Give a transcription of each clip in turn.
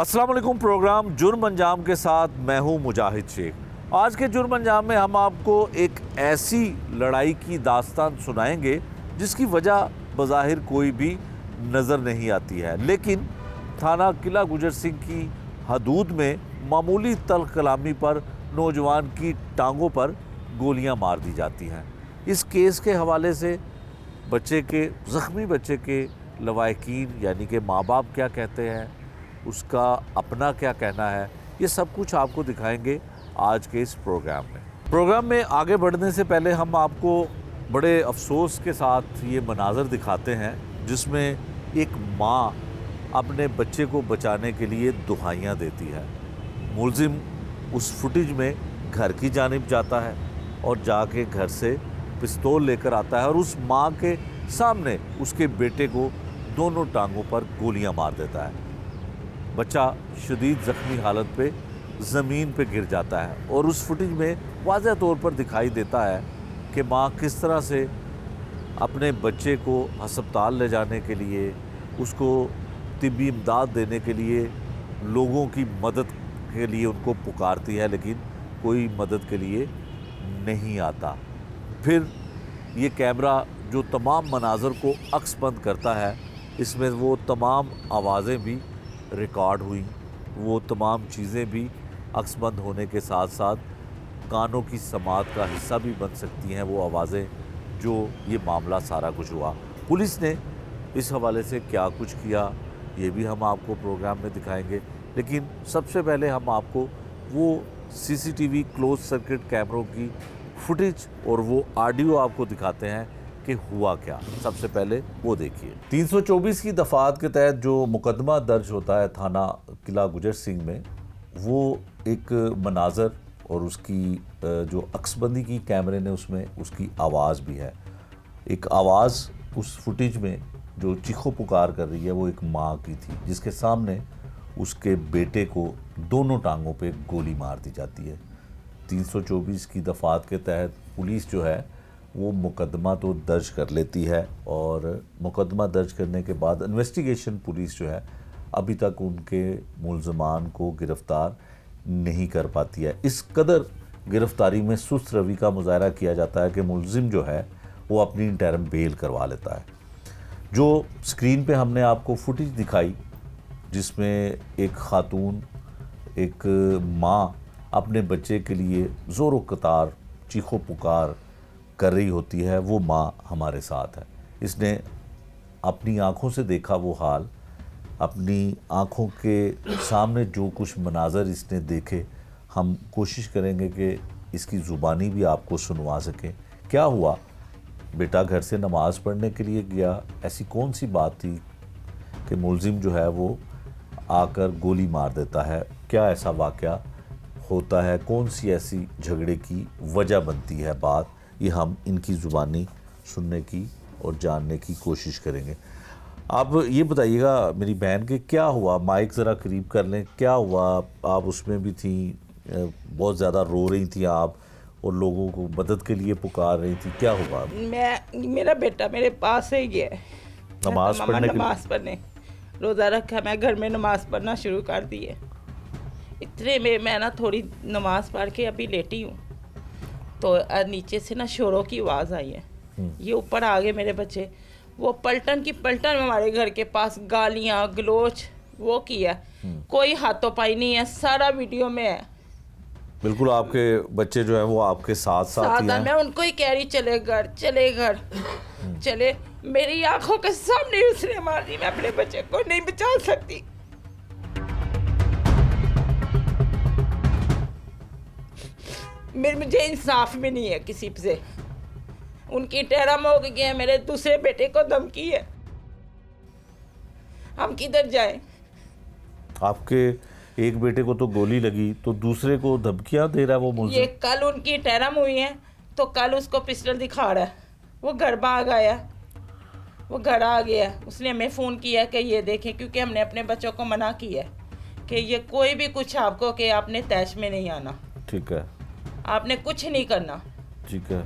अस्सलाम वालेकुम। प्रोग्राम जुर्म अंजाम के साथ मैं हूं मुजाहिद शेख। आज के जुर्म अंजाम में हम आपको एक ऐसी लड़ाई की दास्तान सुनाएंगे जिसकी वजह बज़ाहिर कोई भी नज़र नहीं आती है, लेकिन थाना किला गुजर सिंह की हदूद में मामूली तल्ख कलामी पर नौजवान की टांगों पर गोलियां मार दी जाती हैं। इस केस के हवाले से ज़ख्मी बच्चे के लवाहिकीन यानी कि माँ बाप क्या कहते हैं, उसका अपना क्या कहना है, ये सब कुछ आपको दिखाएंगे आज के इस प्रोग्राम में आगे बढ़ने से पहले हम आपको बड़े अफसोस के साथ ये मनाज़र दिखाते हैं जिसमें एक माँ अपने बच्चे को बचाने के लिए दुहाइयाँ देती है। मुलजिम उस फुटेज में घर की जानिब जाता है और जाके घर से पिस्तौल लेकर आता है और उस माँ के सामने उसके बेटे को दोनों टांगों पर गोलियां मार देता है। बच्चा शदीद ज़ख्मी हालत पे ज़मीन पे गिर जाता है और उस फुटेज में वाज़ह तौर पर दिखाई देता है कि माँ किस तरह से अपने बच्चे को हस्पताल ले जाने के लिए, उसको तिब्बी इमदाद देने के लिए, लोगों की मदद के लिए उनको पुकारती है, लेकिन कोई मदद के लिए नहीं आता। फिर ये कैमरा जो तमाम मनाज़र को अक्सबंद करता है, इसमें वो तमाम आवाज़ें भी रिकॉर्ड हुई, वो तमाम चीज़ें भी अक्सबंद होने के साथ साथ कानों की समात का हिस्सा भी बन सकती हैं वो आवाज़ें जो ये मामला सारा कुछ हुआ। पुलिस ने इस हवाले से क्या कुछ किया ये भी हम आपको प्रोग्राम में दिखाएंगे, लेकिन सबसे पहले हम आपको वो सीसीटीवी क्लोज सर्किट कैमरों की फुटेज और वो ऑडियो आपको दिखाते हैं कि हुआ क्या। सबसे पहले वो देखिए। 324 की दफ़ात के तहत जो मुकदमा दर्ज होता है थाना किला गुजर सिंह में, वो एक मनाज़र और उसकी जो अक्सबंदी की कैमरे ने उसमें उसकी आवाज़ भी है। एक आवाज़ उस फुटेज में जो चीखो पुकार कर रही है वो एक माँ की थी जिसके सामने उसके बेटे को दोनों टांगों पे गोली मार दी जाती है। 324 की दफ़ात के तहत पुलिस जो है वो मुकदमा तो दर्ज कर लेती है और मुकदमा दर्ज करने के बाद इन्वेस्टिगेशन पुलिस जो है अभी तक उनके मुल्ज़मान को गिरफ़्तार नहीं कर पाती है। इस कदर गिरफ़्तारी में सुस्त रवि का मुज़ाहरा किया जाता है कि मुल्ज़िम जो है वो अपनी इंटरम बेल करवा लेता है। जो स्क्रीन पे हमने आपको फुटेज दिखाई जिसमें एक ख़ातून, एक माँ अपने बच्चे के लिए ज़ोर कतार चीखो पुकार कर रही होती है, वो माँ हमारे साथ है। इसने अपनी आँखों से देखा वो हाल, अपनी आँखों के सामने जो कुछ मनाज़र इसने देखे, हम कोशिश करेंगे कि इसकी ज़ुबानी भी आपको सुनवा सकें। क्या हुआ, बेटा घर से नमाज़ पढ़ने के लिए गया, ऐसी कौन सी बात थी कि मुल्ज़िम जो है वो आकर गोली मार देता है, क्या ऐसा वाक़या होता है, कौन सी ऐसी झगड़े की वजह बनती है बात, ये हम इनकी ज़ुबानी सुनने की और जानने की कोशिश करेंगे। आप ये बताइएगा मेरी बहन के क्या हुआ, माइक ज़रा करीब कर लें, क्या हुआ, आप उसमें भी थी, बहुत ज़्यादा रो रही थी आप और लोगों को मदद के लिए पुकार रही थी, क्या हुआ? मेरा बेटा मेरे पास ही गया नमाज़ पढ़ने रोज़ा रखा, मैं घर में नमाज़ पढ़ना शुरू कर दी है। इतने में मैं ना थोड़ी नमाज़ पढ़ के अभी लेटी हूँ तो नीचे से ना शोरों की आवाज़ आई है। ये ऊपर आ गए मेरे बच्चे, वो पलटन हमारे घर के पास गालियाँ गलोच वो किया, कोई हाथों पाई नहीं है, सारा वीडियो में है। बिल्कुल, आपके बच्चे जो है वो आपके साथ ही हैं। मैं उनको ही कह रही चले घर चले, मेरी आंखों के सामने उसने मार दी, मैं अपने बच्चे को नहीं बचा सकती। मुझे इंसाफ भी नहीं है किसी से, उनकी टहरम हो गई है, मेरे दूसरे बेटे को धमकी है, हम किधर जाएं? आपके एक बेटे को तो गोली लगी तो दूसरे को धमकियां दे रहा है वो मुल्ज़िम। ये कल उनकी टहरम हुई है तो कल उसको पिस्टल दिखा रहा है, वो घर भाग आया, वो घर आ गया, उसने हमें फ़ोन किया कि ये देखें, क्योंकि हमने अपने बच्चों को मना किया कि ये कोई भी कुछ आपको कि आपने तैश में नहीं आना, ठीक है, आपने कुछ नहीं करना, ठीक है।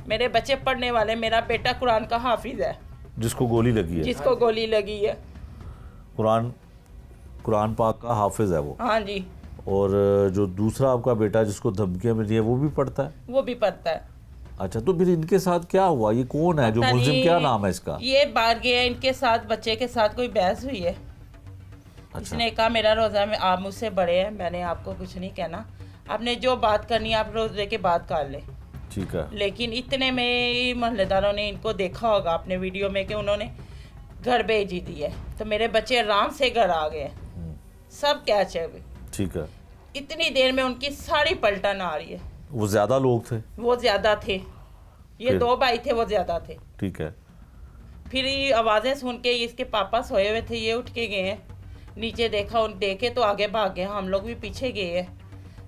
मेरे बच्चे पढ़ने वाले, मेरा बेटा कुरान का हाफिज है जिसको गोली लगी है, जिसको गोली लगी है, कुरान कुरान पाक का हाफिज है वो, हाँ जी, और जो दूसरा आपका बेटा जिसको धमकियां मिली है वो भी पढ़ता है? वो भी पढ़ता है। अच्छा, तो फिर इनके साथ क्या हुआ? ये कौन है जो पता मुलजिम, नहीं, क्या नाम है इसका? ये बाहर गया, इनके साथ बच्चे के साथ कोई बहस हुई है। अच्छा। इसने कहा मेरा रोज़ा में आप मुझसे बड़े हैं, मैंने आपको कुछ नहीं कहना, आपने जो बात करनी है आप रोज़े के बाद कर ले। ठीक है। लेकिन इतने में मोहल्लेदारों ने इनको देखा होगा अपने वीडियो में कि उन्होंने घर भेज ही दी है, तो मेरे बच्चे आराम से घर आ गए, सब कैच है अभी। ठीक है। इतनी देर में उनकी सारी पलटन आ रही है। वो ज्यादा लोग थे? वो ज़्यादा थे, ये फिर? 2 भाई थे, वो ज़्यादा थे। ठीक है। फिर ये आवाज़ें सुन के इसके पापा सोए हुए थे, ये उठ के गए हैं नीचे, देखा, उन देखे तो आगे भाग गए, हम लोग भी पीछे गए हैं।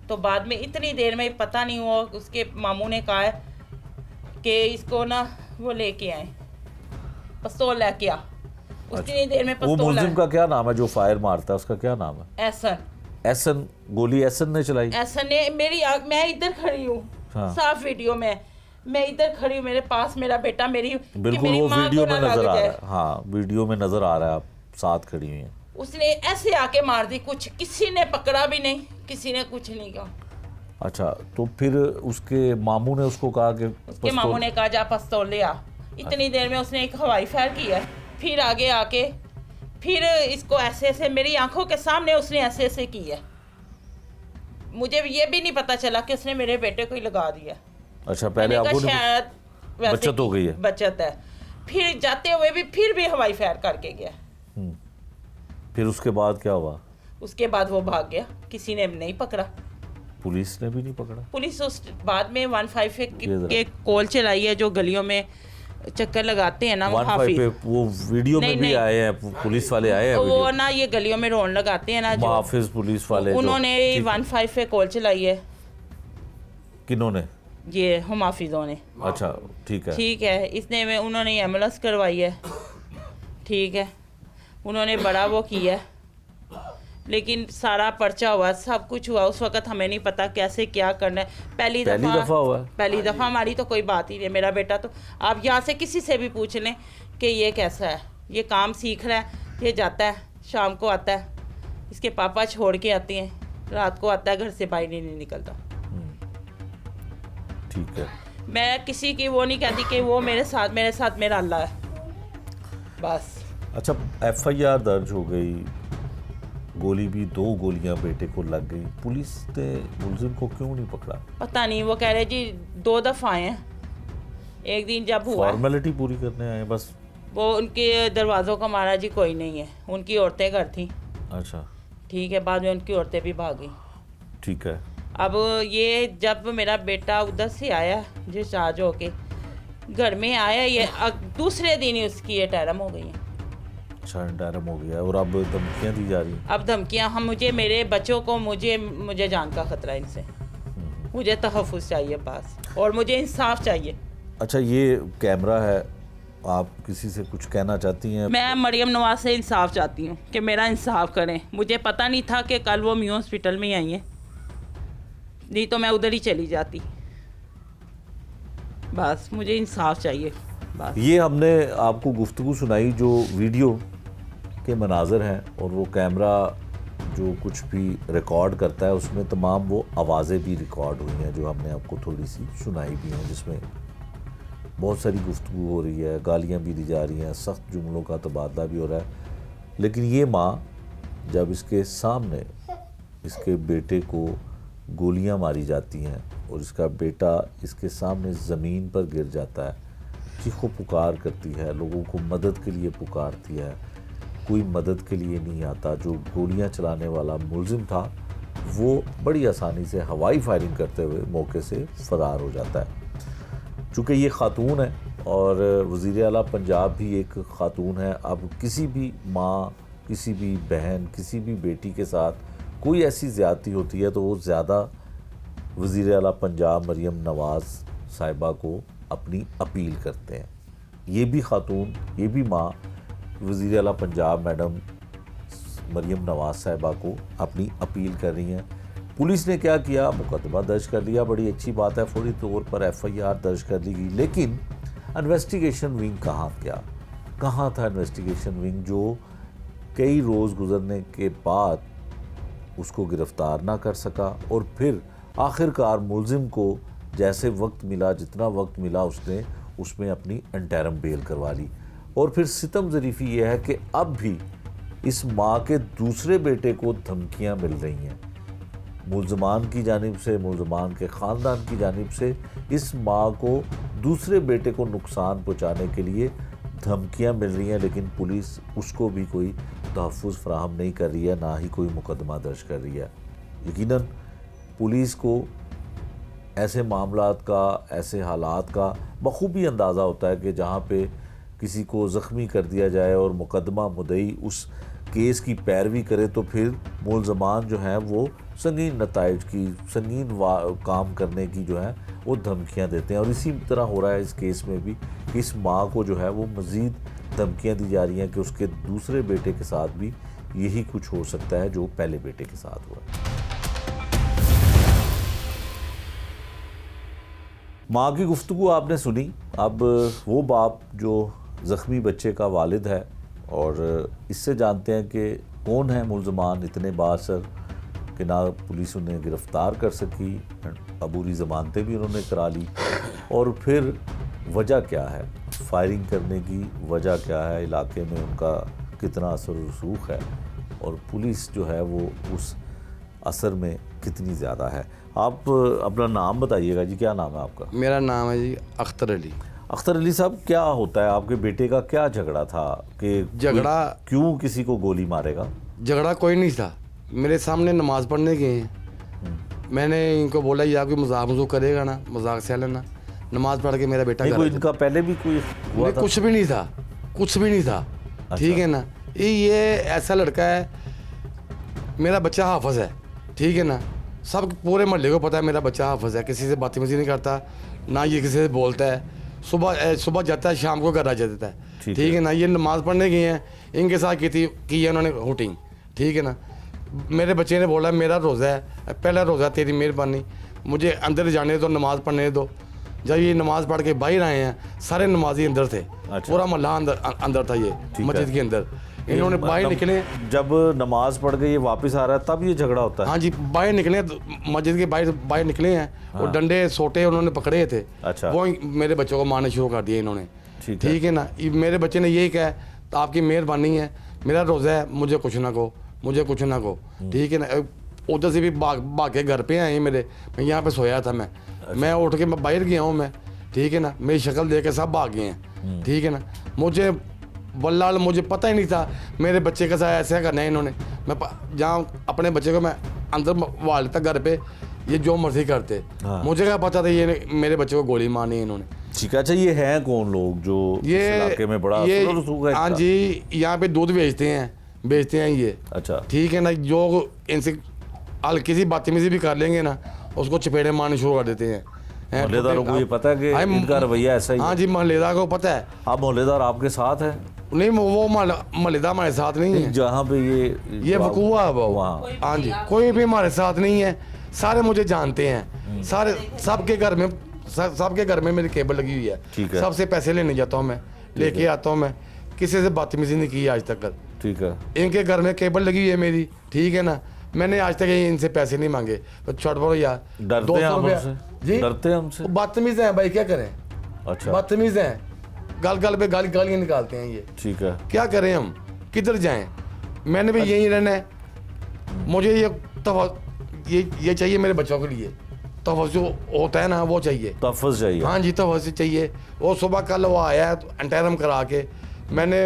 तो बाद में इतनी देर में पता नहीं, वो उसके मामू ने कहा है कि इसको ना वो लेके आए, पिस्तौल लेके आ। उतनी देर में वो पिस्तौल मुलजिम का क्या नाम है जो फायर मारता है, उसका क्या नाम है? ऐसन एहसन, गोली एहसन ने चलाई? ऐसन ने मेरी मैं इधर खड़ी हूँ, हाँ। साफ वीडियो में, मैं इधर खड़ी हूँ, मेरे पास मेरा बेटा, मेरी कि बिल्कुल मेरी वो माँ वीडियो को में ना लग नजर आ रहा जाए। है। हाँ, वीडियो में नजर आ रहा है, आप साथ खड़ी हुई हैं। उसने ऐसे आके मार दी, कुछ किसी ने पकड़ा भी नहीं, किसी ने कुछ नहीं कहा। अच्छा, तो फिर उसके मामू ने उसको कहा कि उसके मामू ने कहा जा पिस्तौल ले आ। इतनी देर में उसने एक हवाई फायर किया, फिर आगे आके फिर इसको ऐसे ऐसे मेरी आंखों के सामने उसने ऐसे ऐसे किया। मुझे ये भी नहीं पता चला कि उसने मेरे बेटे को ही लगा दिया। अच्छा, पहले मैंने कहा आपको नहीं- शायद वैसे बचत हो गई है। बचत है। फिर जाते हुए भी फिर भी हवाई फायर करके गया। फिर उसके बाद क्या हुआ? उसके बाद वो भाग गया, किसी ने नहीं पकड़ा, पुलिस ने भी नहीं पकड़ा? पुलिस उस बाद में 15 ये जरा- के कॉल चलाई है, जो गलियों में चक्कर लगाते हैं ना, वो 15 हाफिज, पे वो वीडियो में नहीं, भी नहीं। आए हैं, पुलिस वाले आए हैं वो वीडियो, ना ये गलियों में रौन लगाते हैं ना, जो हाफिज पुलिस वाले उन्होंने ठीक है। 15 पे कॉल चलाई है, किन्होंने? ये हम हाफिजों ने। अच्छा, ठीक है। ठीक है, इसने में उन्होंने एम्बुलेंस करवाई है, ठीक है, उन्होंने बड़ा वो किया है, लेकिन सारा पर्चा हुआ, सब कुछ हुआ। उस वक्त हमें नहीं पता कैसे क्या करना है। पहली दफा हुआ है? पहली दफ़ा हमारी तो कोई बात ही नहीं है। मेरा बेटा तो आप यहाँ से किसी से भी पूछ लें कि ये कैसा है, ये काम सीख रहा है, ये जाता है, शाम को आता है, इसके पापा छोड़ के आते हैं, रात को आता है, घर से बाहर नहीं निकलता। ठीक है। मैं किसी की वो नहीं कहती कि वो मेरे साथ मेरा अल्लाह है, बस। अच्छा, FIR दर्ज हो गई, गोली भी 2 गोलियां बेटे को लग गई, पुलिस ने मुलजिम को क्यों नहीं पकड़ा? पता नहीं, वो कह रहे जी 2 दफ़ा आए हैं, एक दिन जब हुआ फॉर्मेलिटी पूरी करने आए बस? वो उनके दरवाज़ों का मारा जी कोई नहीं है, उनकी औरतें घर थी, अच्छा, ठीक है, बाद में उनकी औरतें भी भाग गई। ठीक है। अब ये जब मेरा बेटा उधर से आया डिस्चार्ज होके घर में आया, ये दूसरे दिन ही उसकी ये टैरम हो गई है। अच्छा, इंटरम हो गया और अब धमकियां दी जा रही हैं? अब धमकियाँ, हम मुझे, मेरे बच्चों को, मुझे जान का खतरा है इनसे, मुझे तहफ़्फ़ुज़ चाहिए बस, और मुझे इंसाफ चाहिए। अच्छा, ये कैमरा है, आप किसी से कुछ कहना चाहती हैं? मैं मरियम नवाज से इंसाफ चाहती हूँ कि मेरा इंसाफ करें। मुझे पता नहीं था कि कल वो म्यू हॉस्पिटल में आई हैं, नहीं तो मैं उधर ही चली जाती। बस मुझे इंसाफ चाहिए बस। ये हमने आपको गुफ्तगू सुनाई जो वीडियो के मनाज़र हैं, और वो कैमरा जो कुछ भी रिकॉर्ड करता है उसमें तमाम वो आवाज़ें भी रिकॉर्ड हुई हैं जो हमने आपको थोड़ी सी सुनाई भी हैं, जिसमें बहुत सारी गुफ्तगू हो रही है, गालियां भी दी जा रही हैं, सख्त जुमलों का तबादला भी हो रहा है। लेकिन ये माँ जब इसके सामने इसके बेटे को गोलियां मारी जाती हैं और इसका बेटा इसके सामने ज़मीन पर गिर जाता है, चीखो पुकार करती है, लोगों को मदद के लिए पुकारती है, कोई मदद के लिए नहीं आता। जो गोलियां चलाने वाला मुलजिम था वो बड़ी आसानी से हवाई फायरिंग करते हुए मौके से फ़रार हो जाता है। चूँकि ये ख़ातून है और वज़ीर आला पंजाब भी एक ख़ातून है, अब किसी भी माँ, किसी भी बहन, किसी भी बेटी के साथ कोई ऐसी ज़्यादती होती है तो वो ज़्यादा वज़ीर आला पंजाब मरियम नवाज़ साहिबा को अपनी अपील करते हैं। ये भी ख़ातून, ये भी माँ वज़ीर आला पंजाब मैडम मरियम नवाज़ साहिबा को अपनी अपील कर रही हैं। पुलिस ने क्या किया, मुकदमा दर्ज कर लिया, बड़ी अच्छी बात है, फौरी तौर पर FIR दर्ज कर ली गई। लेकिन इन्वेस्टिगेशन विंग कहाँ था इन्वेस्टिगेशन विंग जो कई रोज़ गुजरने के बाद उसको गिरफ्तार ना कर सका और फिर आखिरकार मुलजिम को जैसे वक्त मिला, जितना वक्त मिला उसने उसमें अपनी इंटरिम बेल करवा ली। और फिर सितम ज़रीफ़ी यह है कि अब भी इस माँ के दूसरे बेटे को धमकियाँ मिल रही हैं मुलजमान की जानिब से, मुलजमान के ख़ानदान की जानिब से। इस माँ को दूसरे बेटे को नुकसान पहुँचाने के लिए धमकियाँ मिल रही हैं, लेकिन पुलिस उसको भी कोई तहफ़्फ़ुज़ फ़राहम नहीं कर रही है, ना ही कोई मुकदमा दर्ज कर रही है। यकीनन पुलिस को ऐसे मामलात का, ऐसे हालात का बखूबी अंदाज़ा होता है कि जहाँ पे किसी को ज़ख्मी कर दिया जाए और मुकदमा मुद्दई उस केस की पैरवी करे तो फिर मुलजमान जो हैं वो संगीन नताइज की, संगीन काम करने की जो है वो धमकियाँ देते हैं। और इसी तरह हो रहा है इस केस में भी। इस माँ को जो है वो मज़ीद धमकियाँ दी जा रही हैं कि उसके दूसरे बेटे के साथ भी यही कुछ हो सकता है जो पहले बेटे के साथ हुआ। माँ की गुफ्तगू आपने सुनी। अब वो बाप जो ज़ख्मी बच्चे का वालिद है और इससे जानते हैं कि कौन है मुलजमान इतने बासर कि ना पुलिस उन्हें गिरफ़्तार कर सकी, अबूरी ज़मानतें भी उन्होंने करा ली। और फिर वजह क्या है, फायरिंग करने की वजह क्या है, इलाके में उनका कितना असर रसूख है और पुलिस जो है वो उस असर में कितनी ज़्यादा है। आप अपना नाम बताइएगा जी, क्या नाम है आपका? मेरा नाम है जी अख्तर अली। अख्तर अली साहब, क्या होता है आपके बेटे का, क्या झगड़ा था कि झगड़ा क्यों किसी को गोली मारेगा? झगड़ा कोई नहीं था, मेरे सामने नमाज़ पढ़ने गए हैं। मैंने इनको बोला या कोई मजाक करेगा ना, मजाक से लेना। नमाज़ पढ़ के मेरा बेटा नहीं, घर कोई आ इनका पहले भी कोई हुआ नहीं, था? कुछ भी नहीं था, कुछ भी नहीं था। ठीक है ना, ये ऐसा लड़का है, मेरा बच्चा हाफज है। ठीक है ना, सब पूरे मोहल्ले को पता है मेरा बच्चा हाफज है, किसी से बदतमीजी नहीं करता, ना ये किसी से बोलता है। सुबह जाता है, शाम को घर आ जाता है। ठीक ठीक है ना, ये नमाज़ पढ़ने गए हैं, इनके साथ की है उन्होंने हुटिंग। ठीक है ना, मेरे बच्चे ने बोला मेरा रोज़ा है, पहला रोज़ा, तेरी मेहरबानी, मुझे अंदर जाने दो, नमाज़ पढ़ने दो। जब ये नमाज़ पढ़ के बाहर आए हैं, सारे नमाजी अंदर थे। अच्छा। पूरा मोहल्ला अंदर था, ये मस्जिद के अंदर। इन्होंने बाहर निकले, जब नमाज पढ़ के ये वापस आ रहा है तब ये झगड़ा होता है? हाँ जी, बाहर निकले, मस्जिद के बाहर निकले हैं और डंडे सोटे उन्होंने पकड़े थे। अच्छा। वो मेरे बच्चों को मारने शुरू कर दिए इन्होंने। ठीक है ना, मेरे बच्चे ने यही कहा, तो आपकी मेहरबानी है, मेरा रोज़ा है, मुझे कुछ ना कहो, मुझे कुछ ना कहो। ठीक है ना, उधर से भी भाग के घर पे आए मेरे, मैं यहाँ पे सोया था। मैं उठ के मैं बाहर गया हूँ मैं। ठीक है ना, मेरी शक्ल देख के सब भाग गए हैं। ठीक है ना, मुझे वल्लाह मुझे पता ही नहीं था मेरे बच्चे के साथ ऐसा करना है इन्होंने। मैं जहाँ अपने बच्चे को मैं अंदर वाल था घर पे, ये जो मर्जी करते। हाँ। मुझे क्या पता था ये मेरे बच्चे को गोली मारनी है इन्होंने। ठीक है। अच्छा, ये हैं कौन लोग जो ये इस इलाके में बड़ा ये असर रसूख है हाँ इनका? जी, यहाँ पे दूध बेचते हैं ये। अच्छा। ठीक है ना, जो इनसे हल्की सी बदतमीजी भी कर लेंगे ना, उसको चपेड़े मारने शुरू कर देते हैं। मोहल्लेदारों को ये पता है कि इनका रवैया ऐसा ही हाँ है? जी, मोहल्लेदार को पता है। आप मोहल्लेदार आपके साथ है? नहीं, वो मोहल्लेदार हमारे साथ नहीं है। जहाँ पे ये वकूआ है वो। वहाँ। हाँ जी, कोई भी हमारे साथ नहीं है, सारे मुझे जानते हैं। सारे सबके घर में मेरी केबल लगी हुई है। ठीक है। सबसे पैसे लेने जाता हूँ मैं, लेके आता हूँ मैं, किसी से बदतमीजी नहीं की आज तक। ठीक है। इनके घर में केबल लगी हुई है मेरी। ठीक है ना, मैंने आज तक इनसे पैसे नहीं मांगे। तो छोड़ पड़ो यार, डरते हैं हम हमसे? जी, डरते हैं हमसे? बदतमीज हैं भाई, क्या करें। अच्छा। बदतमीज हैं, गल पे गालियाँ निकालते हैं ये। ठीक है। क्या करें हम, किधर जाएं? मैंने भी यहीं रहना है। मुझे ये चाहिए मेरे बच्चों के लिए, तहफ़्फ़ुज़ जो होता है ना वो चाहिए। तहफ़्फ़ुज़ चाहिए? हाँ जी, तहफ़्फ़ुज़ चाहिए। वो सुबह कल वो आया है, तो इंटरिम करा के मैंने,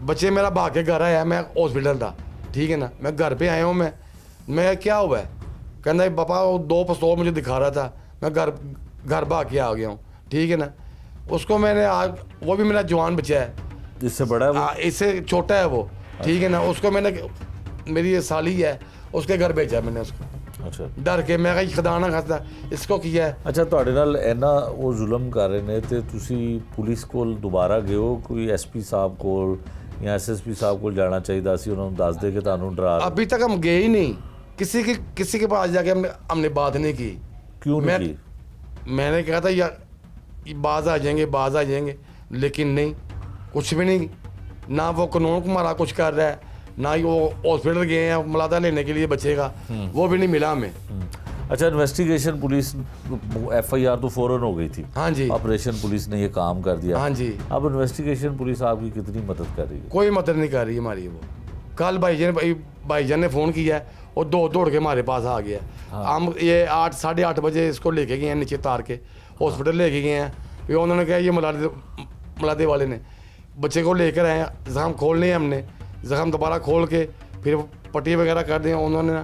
बच्चे मेरा भाग के घर आया, मैं हॉस्पिटल था। ठीक है ना, मैं घर पे आया हूँ। मैं क्या हुआ है, कहना पापा वो 2 पिस्तौल मुझे दिखा रहा था, मैं घर भाग के आ गया हूँ। ठीक है ना, उसको मैंने आज, वो भी मेरा जवान बच्चा है, इससे बड़ा है वो? इससे छोटा है वो। ठीक है ना, उसको मैंने, मेरी ये साली है, उसके घर भेजा मैंने उसको। अच्छा। डर के मैं कहा खुदा ना खास्ता इसको किया है। अच्छा, ਤੁਹਾਡੇ ਨਾਲ ਇੰਨਾ ਉਹ ਜ਼ੁਲਮ ਕਰ ਰਹੇ ਨੇ ਤੇ ਤੁਸੀਂ ਪੁਲਿਸ ਕੋਲ ਦੁਬਾਰਾ ਗਏ ਹੋ? ਕੋਈ ਐਸਪੀ ਸਾਹਿਬ ਕੋਲ ਜਾਂ ਐਸਐਸਪੀ ਸਾਹਿਬ ਕੋਲ ਜਾਣਾ ਚਾਹੀਦਾ ਸੀ, ਉਹਨਾਂ ਨੂੰ ਦੱਸ ਦੇ ਕਿ ਤੁਹਾਨੂੰ ਡਰਾ ਰਹੇ। अभी तक हम गए ही नहीं, किसी के पास जाके हमने बात नहीं की। क्यों नहीं की? मैंने कहा था यार बाज आ जाएंगे, लेकिन नहीं, कुछ भी नहीं। ना वो कानून को हमारा कुछ कर रहा है, ना ही वो हॉस्पिटल गए हैं मुलादा लेने के लिए बच्चे का, वो भी नहीं मिला हमें। अच्छा, इन्वेस्टिगेशन पुलिस FIR तो फौरन हो गई थी। हाँ जी, ऑपरेशन पुलिस ने ये काम कर दिया। हाँ जी, अब इन्वेस्टिगेशन पुलिस आपकी कितनी मदद कर रही है? कोई मदद नहीं कर रही हमारी। वो कल भाईजान ने फ़ोन किया है, वो दौड़ के हमारे पास आ गया। हम ये 8 साढ़े 8 बजे इसको लेके गए हैं, नीचे तार के हॉस्पिटल लेके गए हैं। फिर उन्होंने कहा ये मुलादे वाले ने बच्चे को लेकर आए, जख्म खोलने हैं हमने, जख्म दोबारा खोल के फिर पट्टी वगैरह कर दी, उन्होंने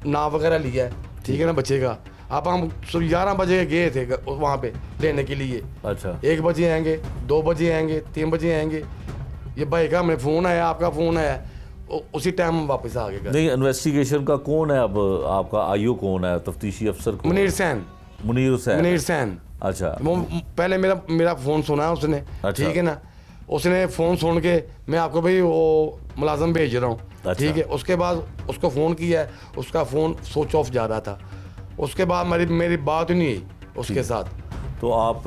नाप वगैरह लिया है, ठीक है ना बच्चे का। अब हम 11 बजे गए थे वहाँ पे लेने के लिए। अच्छा, 1 बजे आएंगे, 2 बजे आएंगे, 3 बजे आएंगे। ये भाई का हमें फ़ोन आया, आपका फ़ोन आया, उसी टाइम हम वापस आ गए। नहीं, इन्वेस्टिगेशन का कौन है अब आपका? आईओ कौन है? तफ्तीशी अफसर कौन? मुनीर सैन। मुनीर हुसैन। मुनीर सैन। अच्छा, वो पहले मेरा फ़ोन सुना है उसने, अच्छा। ठीक है ना। उसने फ़ोन सुन के मैं आपको भाई वो मुलाजम भेज रहा हूँ, अच्छा। ठीक है। उसके बाद उसको फ़ोन किया, उसका फ़ोन स्विच ऑफ जा रहा था। उसके बाद मेरी बात ही नहीं हुई उसके साथ। तो आप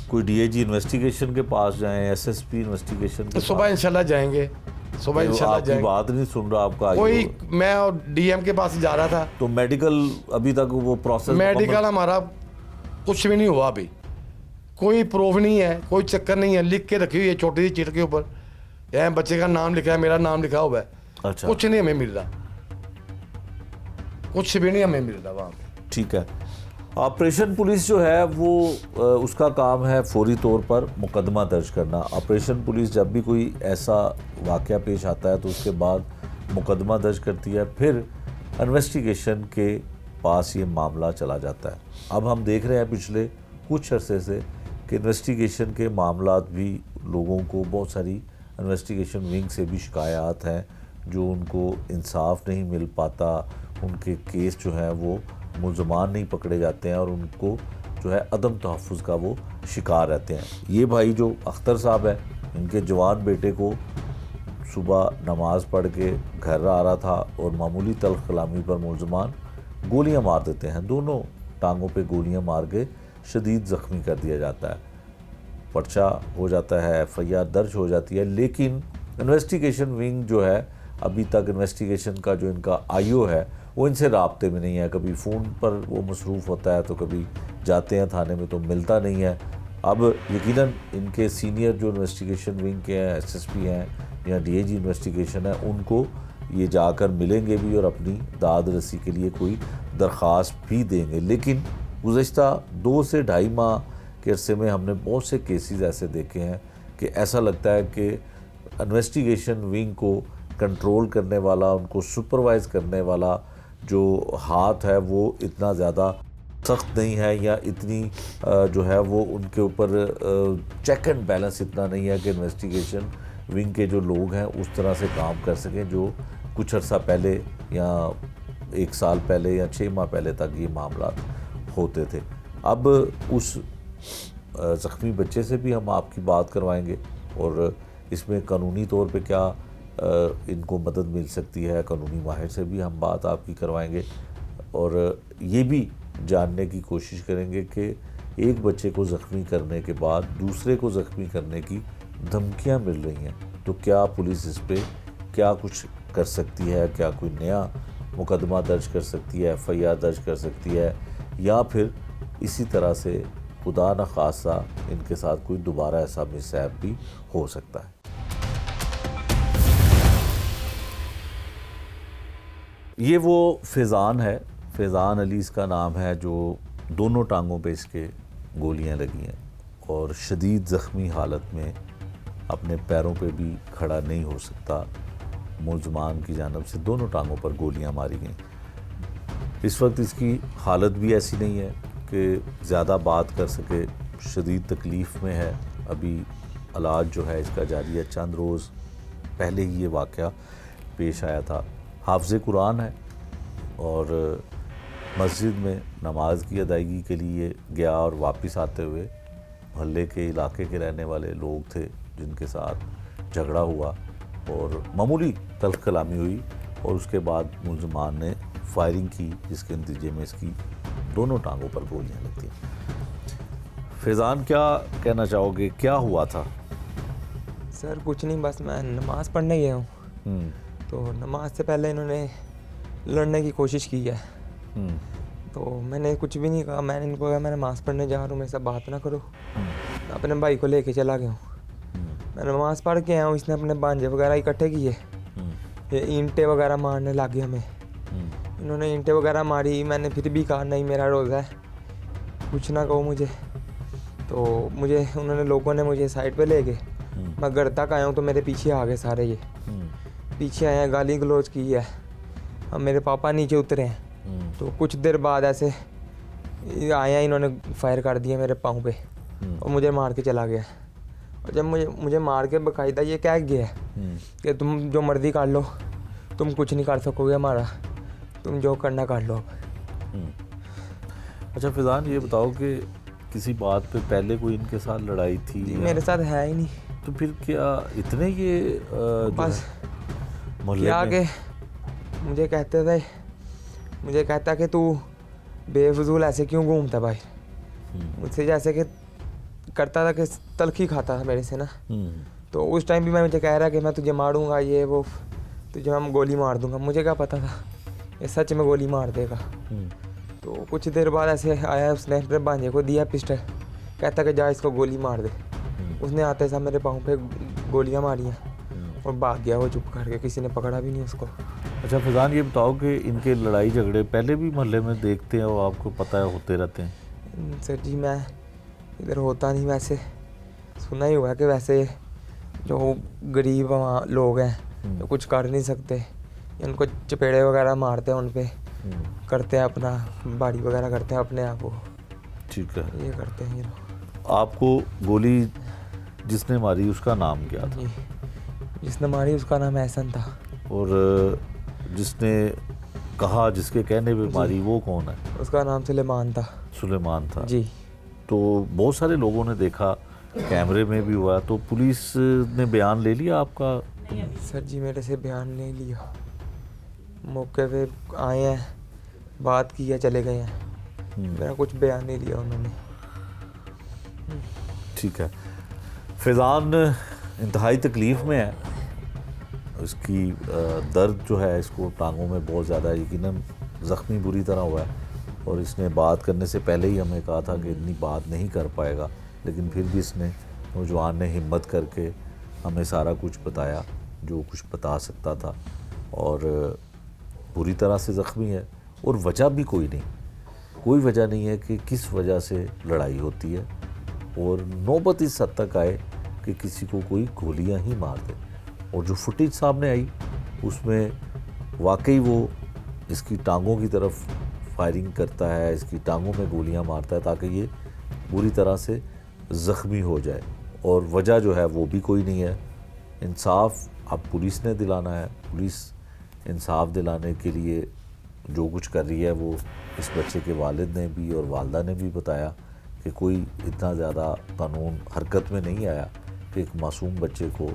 कोई DIG इन्वेस्टिगेशन के पास जाएं, SSP इन्वेस्टिगेशन के तो सुबह इंशाल्लाह जाएंगे, सुबह पास? इंशाल्लाह आपकी जाएंगे। बात नहीं सुन रहा आपका कोई IO? मैं और DM के पास जा रहा था। तो मेडिकल अभी तक वो प्रोसेस? मेडिकल हमारा कुछ भी नहीं हुआ अभी, कोई प्रूफ नहीं है, कोई चक्कर नहीं है। लिख के रखी हुई है छोटी सी चिट के ऊपर, यहाँ बच्चे का नाम लिखा है, मेरा नाम लिखा हुआ है। अच्छा, कुछ नहीं हमें मिल रहा, कुछ भी नहीं हमें मिल रहा वहाँ पे। ठीक है। ऑपरेशन पुलिस जो है वो उसका काम है फौरी तौर पर मुकदमा दर्ज करना। ऑपरेशन पुलिस जब भी कोई ऐसा वाक़या पेश आता है तो उसके बाद मुकदमा दर्ज करती है, फिर इन्वेस्टिगेशन के पास ये मामला चला जाता है। अब हम देख रहे हैं पिछले कुछ अरसे से कि इन्वेस्टिगेशन के मामलात भी लोगों को, बहुत सारी इन्वेस्टिगेशन विंग से भी शिकायत हैं जो उनको इंसाफ नहीं मिल पाता, उनके केस जो हैं वो मुलजमान नहीं पकड़े जाते हैं और उनको जो है अदम तहफ़्फ़ुज़ का वो शिकार रहते हैं। ये भाई जो अख्तर साहब है, इनके जवान बेटे को सुबह नमाज पढ़ के घर आ रहा था और मामूली तल्ख़ कलामी पर मुलजमान गोलियां मार देते हैं, दोनों टांगों पे गोलियां मार के शदीद ज़ख्मी कर दिया जाता है। पर्चा हो जाता है, FIR दर्ज हो जाती है, लेकिन इन्वेस्टिगेशन विंग जो है अभी तक इन्वेस्टिगेशन का जो इनका IO है वो इनसे राब्ते में नहीं है। कभी फ़ोन पर वो मसरूफ़ होता है तो कभी जाते हैं थाने में तो मिलता नहीं है। अब यकीनन इनके सीनियर जो इन्वेस्टिगेशन विंग के हैं, SSP हैं या DIG इन्वेस्टिगेशन है, उनको ये जाकर मिलेंगे भी और अपनी दाद रसी के लिए कोई दरख्वास्त भी देंगे। लेकिन गुज़श्ता 2 से ढाई माह के अरसे में हमने बहुत से केसेस ऐसे देखे हैं कि ऐसा लगता है कि इन्वेस्टिगेशन विंग को कंट्रोल करने वाला, उनको सुपरवाइज़ करने वाला जो हाथ है वो इतना ज़्यादा सख्त नहीं है, या इतनी जो है वो उनके ऊपर चेक एंड बैलेंस इतना नहीं है कि इन्वेस्टिगेशन विंग के जो लोग हैं उस तरह से काम कर सकें जो कुछ अर्सा पहले या 1 साल पहले या 6 माह पहले तक ये मामला होते थे। अब उस ज़ख्मी बच्चे से भी हम आपकी बात करवाएंगे और इसमें कानूनी तौर पे क्या इनको मदद मिल सकती है, कानूनी माहिर से भी हम बात आपकी करवाएंगे और ये भी जानने की कोशिश करेंगे कि एक बच्चे को ज़ख्मी करने के बाद दूसरे को ज़ख्मी करने की धमकियां मिल रही हैं, तो क्या पुलिस इस पे क्या कुछ कर सकती है, क्या कोई नया मुकदमा दर्ज कर सकती है, FIR दर्ज कर सकती है, या फिर इसी तरह से खुदा न खासा इनके साथ कोई दोबारा ऐसा मिसहैप भी हो सकता है। ये वो फैज़ान है, फैज़ान अली इसका नाम है, जो दोनों टांगों पे इसके गोलियां लगी हैं और शदीद ज़ख्मी हालत में अपने पैरों पे भी खड़ा नहीं हो सकता। मुलज़मान की जानिब से दोनों टांगों पर गोलियां मारी गई। इस वक्त इसकी हालत भी ऐसी नहीं है कि ज़्यादा बात कर सके, शदीद तकलीफ़ में है। अभी इलाज जो है इसका जारी है। चंद रोज़ पहले ही ये वाक़या पेश आया था। हाफ़िज़ कुरान है और मस्जिद में नमाज की अदायगी के लिए गया और वापस आते हुए मोहल्ले के इलाके के रहने वाले लोग थे जिनके साथ झगड़ा हुआ और मामूली तल्ख़ कलामी हुई और उसके बाद मुलज़मान ने फायरिंग की, जिसके नतीजे में इसकी दोनों टांगों पर गोलियां लगती हैं। फैज़ान, क्या कहना चाहोगे, क्या हुआ था? सर कुछ नहीं, बस मैं नमाज़ पढ़ने गया हूँ। हम्म, तो नमाज से पहले इन्होंने लड़ने की कोशिश की है। हम्म, तो मैंने कुछ भी नहीं कहा, मैंने इनको कहा मैं नमाज़ पढ़ने जा रहा हूँ, मेरे साथ बात ना करो। हम्म, मैं अपने भाई को लेके चला गया हूँ। मैं नमाज़ पढ़ के आया हूँ, इसने अपने भांजे वगैरह इकट्ठे किए, ये ईंटें वगैरह मारने लग गए हमें। इन्होंने ईंटें वगैरह मारी, मैंने फिर भी कहा नहीं मेरा रोज़ा है, कुछ ना कहो मुझे। तो मुझे उन्होंने लोगों ने मुझे साइड पे ले गए, मैं घर तक आया हूँ तो मेरे पीछे आ गए सारे, ये पीछे आए हैं, गाली गलौज की है। अब मेरे पापा नीचे उतरे हैं, तो कुछ देर बाद ऐसे आए हैं, इन्होंने फायर कर दिया मेरे पाँव पे और मुझे मार के चला गया। और जब मुझे मार के बाकायदा ये कह गया कि तुम जो मर्जी कर लो, तुम कुछ नहीं कर सकोगे हमारा, तुम जो करना कर लो अब। अच्छा फिजान, ये बताओ कि किसी बात पे पहले कोई इनके साथ लड़ाई थी जी या- मेरे साथ है ही नहीं। तो फिर क्या इतने ये जो बस है, मोहल्ले क्या में के मुझे कहते थे, मुझे कहता कि तू बेफजूल ऐसे क्यों घूमता भाई, मुझसे जैसे कि करता था कि तलखी खाता था मेरे से ना। तो उस टाइम भी मैं मुझे कह रहा कि मैं तुझे मारूंगा, ये वो, तुझे मैं गोली मार दूंगा। मुझे क्या पता था ये सच में गोली मार देगा। तो कुछ देर बाद ऐसे आया, उसने अपने भांजे को दिया पिस्टल, कहता कि जा इसको गोली मार दे। उसने आते साथ मेरे पाँव पे गोलियां मारी हैं और भाग गया वो चुप करके, किसी ने पकड़ा भी नहीं उसको। अच्छा फिजान, ये बताओ कि इनके लड़ाई झगड़े पहले भी मोहल्ले में देखते हैं और आपको पता है होते रहते हैं? सर जी मैं इधर होता नहीं, वैसे सुना ही हुआ कि वैसे जो गरीब वहाँ लोग हैं जो कुछ कर नहीं सकते, उनको चपेड़े वगैरह मारते हैं, उन पे करते हैं अपना बाड़ी वगैरह करते हैं अपने आप को, ठीक है। ये करते हैं ये लोग। आपको गोली जिसने मारी उसका नाम क्या था? जी जिसने मारी उसका नाम एहसन था। और जिसने कहा, जिसके कहने पे मारी, वो कौन है? उसका नाम सुलेमान था। सुलेमान था। जी तो बहुत सारे लोगों ने देखा, कैमरे में भी हुआ, तो पुलिस ने बयान ले लिया आपका? सर जी मेरे से बयान नहीं लिया, मौके पे आए हैं, बात की है, चले गए हैं, मेरा कुछ बयान नहीं लिया उन्होंने। ठीक है। फिजान इंतहाई तकलीफ़ में है, इसकी दर्द जो है इसको टांगों में बहुत ज़्यादा है, यकीनन ज़ख्मी बुरी तरह हुआ है। और इसने बात करने से पहले ही हमें कहा था कि इतनी बात नहीं कर पाएगा, लेकिन फिर भी इसने, नौजवान ने हिम्मत करके हमें सारा कुछ बताया जो कुछ बता सकता था। और बुरी तरह से ज़ख्मी है और वजह भी कोई नहीं, कोई वजह नहीं है कि किस वजह से लड़ाई होती है, और नौबत इस हद तक आए कि किसी को कोई गोलियां ही मार दे। और जो फुटेज सामने आई उसमें वाकई वो इसकी टांगों की तरफ फायरिंग करता है, इसकी टांगों में गोलियां मारता है ताकि ये बुरी तरह से ज़ख्मी हो जाए, और वजह जो है वो भी कोई नहीं है। इंसाफ अब पुलिस ने दिलाना है, पुलिस इंसाफ दिलाने के लिए जो कुछ कर रही है वो इस बच्चे के वालिद ने भी और वालदा ने भी बताया कि कोई इतना ज़्यादा कानून हरकत में नहीं आया कि एक मासूम बच्चे को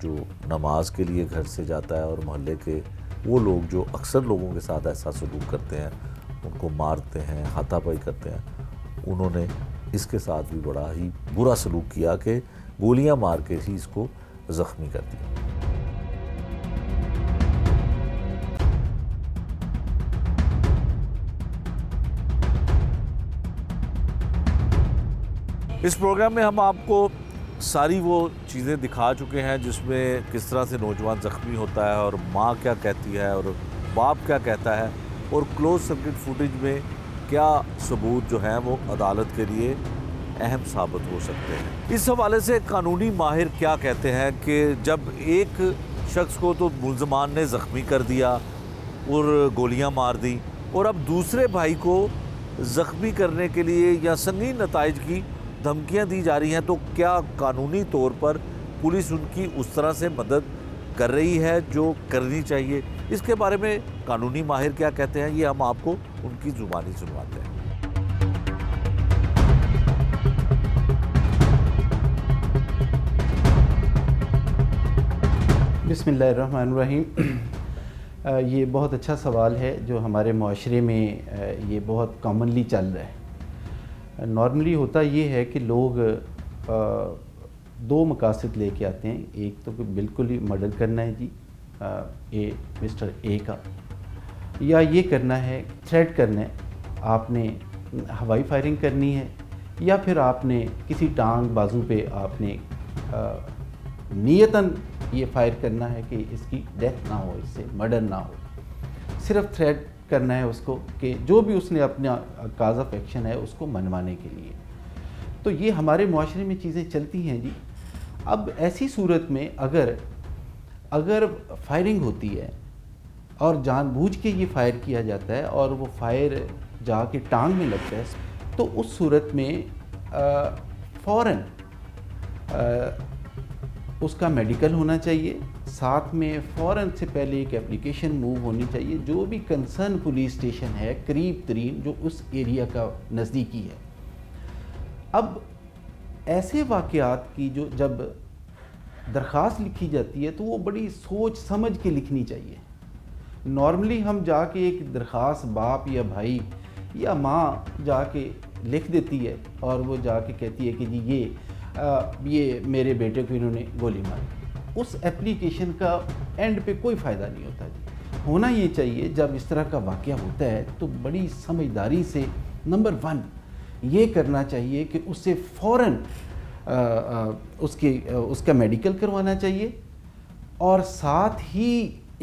जो नमाज के लिए घर से जाता है और मोहल्ले के वो लोग जो अक्सर लोगों के साथ ऐसा सलूक करते हैं, उनको मारते हैं, हाथापाई करते हैं, उन्होंने इसके साथ भी बड़ा ही बुरा सलूक किया कि गोलियां मार के ही इसको ज़ख्मी कर दिया। इस प्रोग्राम में हम आपको सारी वो चीज़ें दिखा चुके हैं जिसमें किस तरह से नौजवान ज़ख्मी होता है और माँ क्या कहती है और बाप क्या कहता है, और क्लोज सर्किट फुटेज में क्या सबूत जो हैं वो अदालत के लिए अहम साबित हो सकते हैं। इस हवाले से कानूनी माहिर क्या कहते हैं कि जब एक शख्स को तो मुल्ज़मान ने ज़ख्मी कर दिया और गोलियां मार दी, और अब दूसरे भाई को ज़ख्मी करने के लिए या संगीन नताइज की धमकियां दी जा रही हैं, तो क्या कानूनी तौर पर पुलिस उनकी उस तरह से मदद कर रही है जो करनी चाहिए? इसके बारे में कानूनी माहिर क्या कहते हैं, ये हम आपको उनकी ज़ुबानी सुनवाते हैं। बिस्मिल्लाहिर्रहमानिर्रहीम। ये बहुत अच्छा सवाल है जो हमारे माशरे में ये बहुत कॉमनली चल रहा है। नॉर्मली होता ये है कि लोग दो मकासद लेके आते हैं। एक तो बिल्कुल ही मर्डर करना है जी मिस्टर ए का, या ये करना है थ्रेट करना है, आपने हवाई फायरिंग करनी है, या फिर आपने किसी टांग बाजू पे आपने नियतन ये फायर करना है कि इसकी डेथ ना हो, इससे मर्डर ना हो। सिर्फ थ्रेट करना है उसको कि जो भी उसने अपना काज ऑफ एक्शन है उसको मनवाने के लिए। तो ये हमारे मुआशरे में चीज़ें चलती हैं जी। अब ऐसी सूरत में अगर फायरिंग होती है और जानबूझ के ये फायर किया जाता है और वो फायर जाके टांग में लगता है, तो उस सूरत में फ़ौरन उसका मेडिकल होना चाहिए। साथ में फ़ौरन से पहले एक एप्लीकेशन मूव होनी चाहिए जो भी कंसर्न पुलिस स्टेशन है करीब तरीन जो उस एरिया का नज़दीकी है। अब ऐसे वाक़यात की जो जब दरख्वास्त लिखी जाती है तो वो बड़ी सोच समझ के लिखनी चाहिए। नॉर्मली हम जाके एक दरख्वास्त बाप या भाई या माँ जाके लिख देती है और वो जाके कहती है कि जी ये मेरे बेटे को इन्होंने गोली मारी। उस एप्लीकेशन का एंड पे कोई फ़ायदा नहीं होता जी। होना ये चाहिए जब इस तरह का वाक़या होता है तो बड़ी समझदारी से नंबर 1 ये करना चाहिए कि उससे फ़ौरन उसका मेडिकल करवाना चाहिए और साथ ही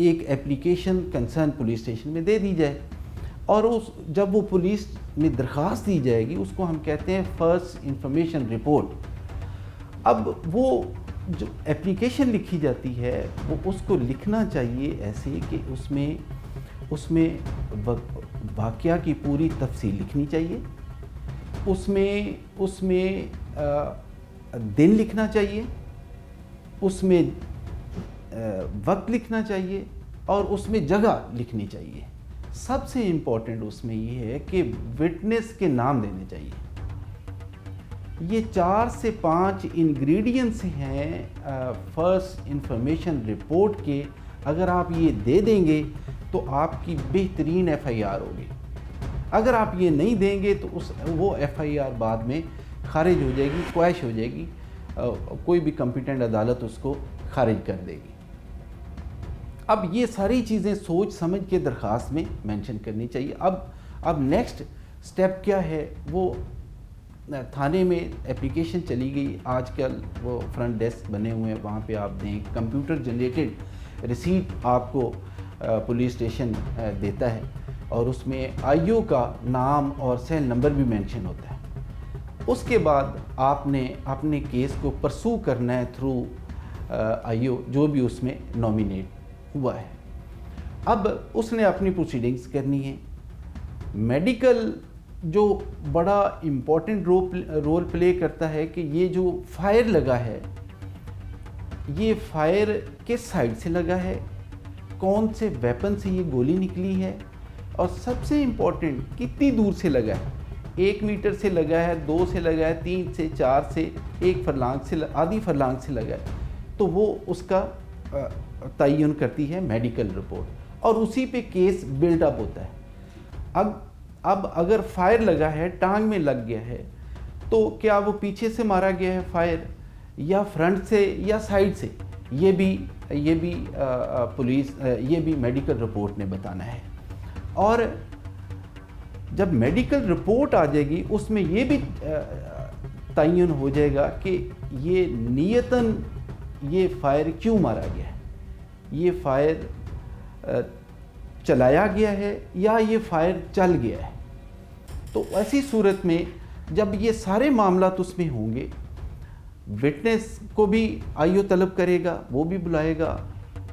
एक एप्लीकेशन कंसर्न पुलिस स्टेशन में दे दी जाए। और जब वो पुलिस में दरख्वास्त दी जाएगी उसको हम कहते हैं फर्स्ट इंफॉर्मेशन रिपोर्ट। अब वो जो एप्लीकेशन लिखी जाती है वो उसको लिखना चाहिए ऐसे कि उसमें वाक़या की पूरी तफसील लिखनी चाहिए, उसमें दिन लिखना चाहिए, उसमें वक्त लिखना चाहिए और उसमें जगह लिखनी चाहिए। सबसे इम्पोर्टेंट उसमें ये है कि विटनेस के नाम देने चाहिए। ये 4 से 5 इंग्रेडिएंट्स हैं फर्स्ट इंफॉर्मेशन रिपोर्ट के। अगर आप ये दे देंगे तो आपकी बेहतरीन FIR होगी। अगर आप ये नहीं देंगे तो वो FIR बाद में खारिज हो जाएगी, क्वैश हो जाएगी, कोई भी कॉम्पिटेंट अदालत उसको खारिज कर देगी। अब ये सारी चीज़ें सोच समझ के दरख्वास्त में मेंशन करनी चाहिए। अब नेक्स्ट स्टेप क्या है, वो थाने में एप्लीकेशन चली गई। आजकल वो फ्रंट डेस्क बने हुए हैं, वहाँ पे आप दें कंप्यूटर जनरेटेड रिसीट आपको पुलिस स्टेशन देता है और उसमें IO का नाम और सेल नंबर भी मेंशन होता है। उसके बाद आपने अपने केस को परसू करना है थ्रू IO जो भी उसमें नॉमिनेट हुआ है। अब उसने अपनी प्रोसीडिंग्स करनी है। मेडिकल जो बड़ा इम्पोर्टेंट रोल प्ले करता है कि ये जो फायर लगा है ये फायर किस साइड से लगा है, कौन से वेपन से ये गोली निकली है और सबसे इम्पोर्टेंट कितनी दूर से लगा है। 1 मीटर से लगा है, 2 से लगा है, 3 से 4 से, 1 फरलांग से, आधी फरलांग से लगा है, तो वो उसका तयन करती है मेडिकल रिपोर्ट और उसी पे केस बिल्डअप होता है। अब अगर फायर लगा है, टांग में लग गया है, तो क्या वो पीछे से मारा गया है फायर या फ्रंट से या साइड से, ये भी पुलिस ये भी मेडिकल रिपोर्ट ने बताना है। और जब मेडिकल रिपोर्ट आ जाएगी उसमें ये भी तयन हो जाएगा कि ये नियतन ये फायर क्यों मारा गया है, ये फायर चलाया गया है या ये फायर चल गया है। तो ऐसी सूरत में जब ये सारे मामलात उसमें होंगे, विटनेस को भी IO तलब करेगा, वो भी बुलाएगा,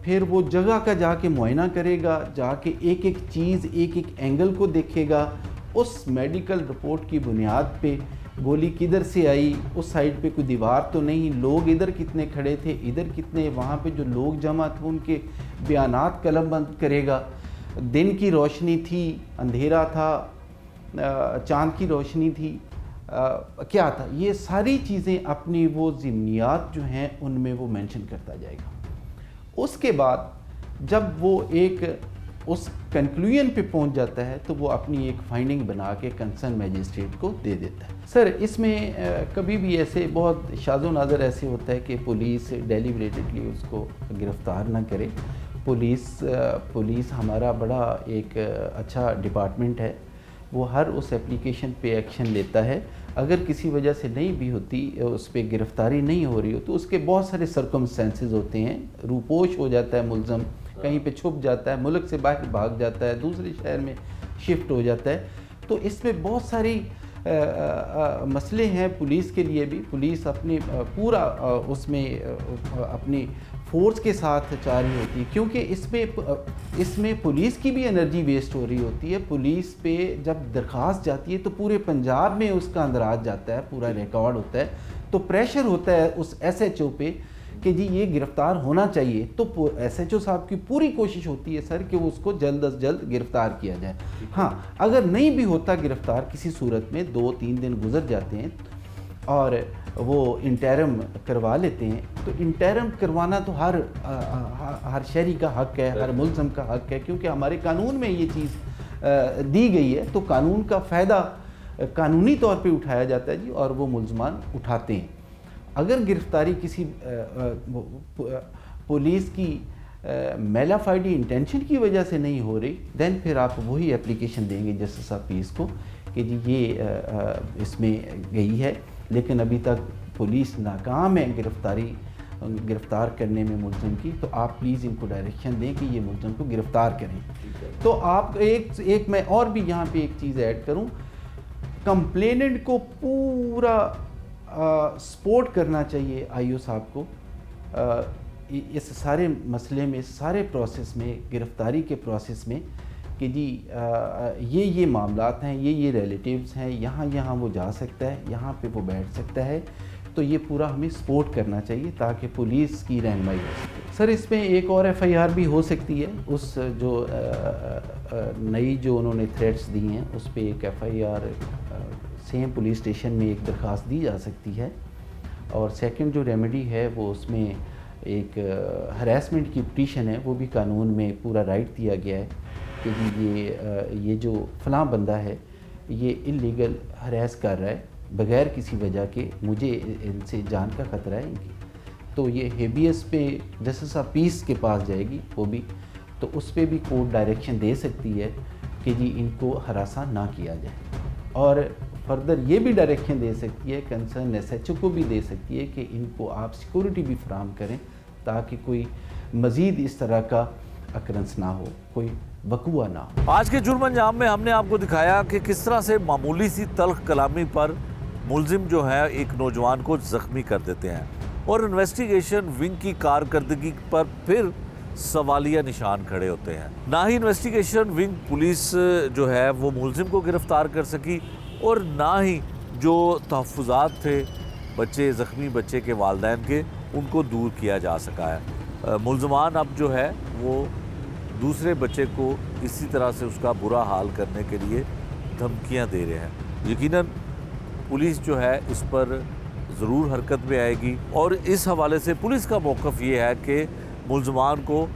फिर वो जगह का जाके मुआयना करेगा, जाके एक एक चीज़ एक एक एंगल को देखेगा। उस मेडिकल रिपोर्ट की बुनियाद पे गोली किधर से आई, उस साइड पे कोई दीवार तो नहीं, लोग इधर कितने खड़े थे, इधर कितने, वहाँ पे जो लोग जमा थे उनके बयानात कलमबंद करेगा। दिन की रोशनी थी, अंधेरा था, चांद की रोशनी थी, क्या था, ये सारी चीज़ें अपनी वो ज़िम्नियात जो हैं उनमें वो मेंशन करता जाएगा। उसके बाद जब वो एक उस कंक्लूजन पे पहुंच जाता है तो वो अपनी एक फाइंडिंग बना के कंसर्न मैजिस्ट्रेट को दे देता है। सर इसमें कभी भी ऐसे बहुत शाज़ो नाज़र ऐसे होता है कि पुलिस डेलिबरेटली उसको गिरफ़्तार ना करे। पुलिस हमारा बड़ा एक अच्छा डिपार्टमेंट है, वो हर उस एप्लीकेशन पे एक्शन लेता है। अगर किसी वजह से नहीं भी होती, उस पर गिरफ़्तारी नहीं हो रही हो, तो उसके बहुत सारे सर्कमस्टेंसेस होते हैं। रूपोश हो जाता है मुलज़म, कहीं पे छुप जाता है, मुल्क से बाहर भाग जाता है, दूसरे शहर में शिफ्ट हो जाता है। तो इसमें बहुत सारी मसले हैं पुलिस के लिए भी। पुलिस अपनी पूरा उसमें अपनी फोर्स के साथ चाह रही होती है, क्योंकि इसमें पुलिस की भी एनर्जी वेस्ट हो रही होती है। पुलिस पे जब दरख्वास्त जाती है तो पूरे पंजाब में उसका अंदराज जाता है, पूरा रिकॉर्ड होता है, तो प्रेशर होता है उस SHO पे कि जी ये गिरफ़्तार होना चाहिए। तो SHO साहब की पूरी कोशिश होती है सर कि वो उसको जल्द अज जल्द गिरफ़्तार किया जाए। हाँ, अगर नहीं भी होता गिरफ़्तार, किसी सूरत में 2-3 दिन गुजर जाते हैं और वो इंटरम करवा लेते हैं, तो इंटरम करवाना तो हर शहरी का हक़ है, हर मुल्ज़म का हक़ है, क्योंकि हमारे कानून में ये चीज़ दी गई है। तो कानून का फ़ायदा कानूनी तौर पे उठाया जाता है जी, और वो मुल्ज़मान उठाते हैं। अगर गिरफ़्तारी किसी पुलिस की मेलाफाइडी इंटेंशन की वजह से नहीं हो रही, दैन फिर आप वही एप्लीकेशन देंगे जस्टिस ऑफ पीस को कि जी ये इसमें गई है, लेकिन अभी तक पुलिस नाकाम है गिरफ़्तार करने में मुलज़िम की, तो आप प्लीज़ इनको डायरेक्शन दें कि ये मुलज़िम को गिरफ़्तार करें। तो आप एक मैं और भी यहाँ पे एक चीज़ ऐड करूँ, कंप्लेनेंट को पूरा सपोर्ट करना चाहिए IO साहब को इस सारे मसले में, इस सारे प्रोसेस में, गिरफ़्तारी के प्रोसेस में, कि जी ये मामलात हैं, ये रिलेटिव्स हैं, यहाँ वो जा सकता है, यहाँ पे वो बैठ सकता है। तो ये पूरा हमें सपोर्ट करना चाहिए ताकि पुलिस की रहनुमाई हो सके। सर इसमें एक और FIR भी हो सकती है। उस जो नई जो उन्होंने थ्रेट्स दी हैं उस पर एक FIR सेम पुलिस स्टेशन में एक दरख्वास्त दी जा सकती है। और सेकंड जो रेमेडी है वो उसमें एक हरासमेंट की पिटीशन है, वो भी कानून में पूरा राइट दिया गया है कि जी ये जो फलां बंदा है ये इल्लीगल हरास कर रहा है बग़ैर किसी वजह के, मुझे इनसे जान का ख़तरा है इनकी, तो ये हेबियस पे जस्टिस ऑफ पीस के पास जाएगी वो भी, तो उस पर भी कोर्ट डायरेक्शन दे सकती है कि जी इनको हरासा ना किया जाए। और फर्दर ये भी डायरेक्शन दे सकती है, कंसर्न SHO को भी दे सकती है कि इनको आप सिक्योरिटी भी फराहम करें ताकि कोई मज़ीद इस तरह का अकरेंस ना हो, कोई वक़ुआ ना हो। आज के जुर्म अंजाम में हमने आपको दिखाया कि किस तरह से मामूली सी तल्ख कलामी पर मुलजिम जो है एक नौजवान को ज़ख्मी कर देते हैं, और इन्वेस्टिगेशन विंग की कारकर्दगी पर फिर सवालिया निशान खड़े होते हैं। ना ही इन्वेस्टिगेशन विंग पुलिस जो है वो मुलजिम को गिरफ़्तार कर सकी, और ना ही जो तहफ़्फ़ुज़ात थे ज़ख्मी बच्चे के वालिदैन के, उनको दूर किया जा सका है। मुलजमान अब जो है वो दूसरे बच्चे को इसी तरह से उसका बुरा हाल करने के लिए धमकियां दे रहे हैं। यकीनन पुलिस जो है इस पर ज़रूर हरकत में आएगी, और इस हवाले से पुलिस का मौक़िफ़ ये है कि मुलजमान को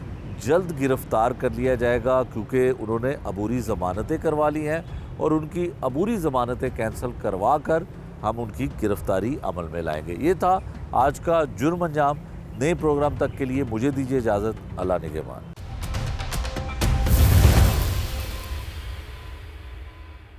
जल्द गिरफ़्तार कर लिया जाएगा, क्योंकि उन्होंने अबूरी ज़मानतें करवा ली हैं, और उनकी अबूरी ज़मानतें कैंसिल करवा कर हम उनकी गिरफ़्तारी अमल में लाएंगे। ये था आज का जुर्म अंजाम। नए प्रोग्राम तक के लिए मुझे दीजिए इजाज़त। अल्लाह निगहबान।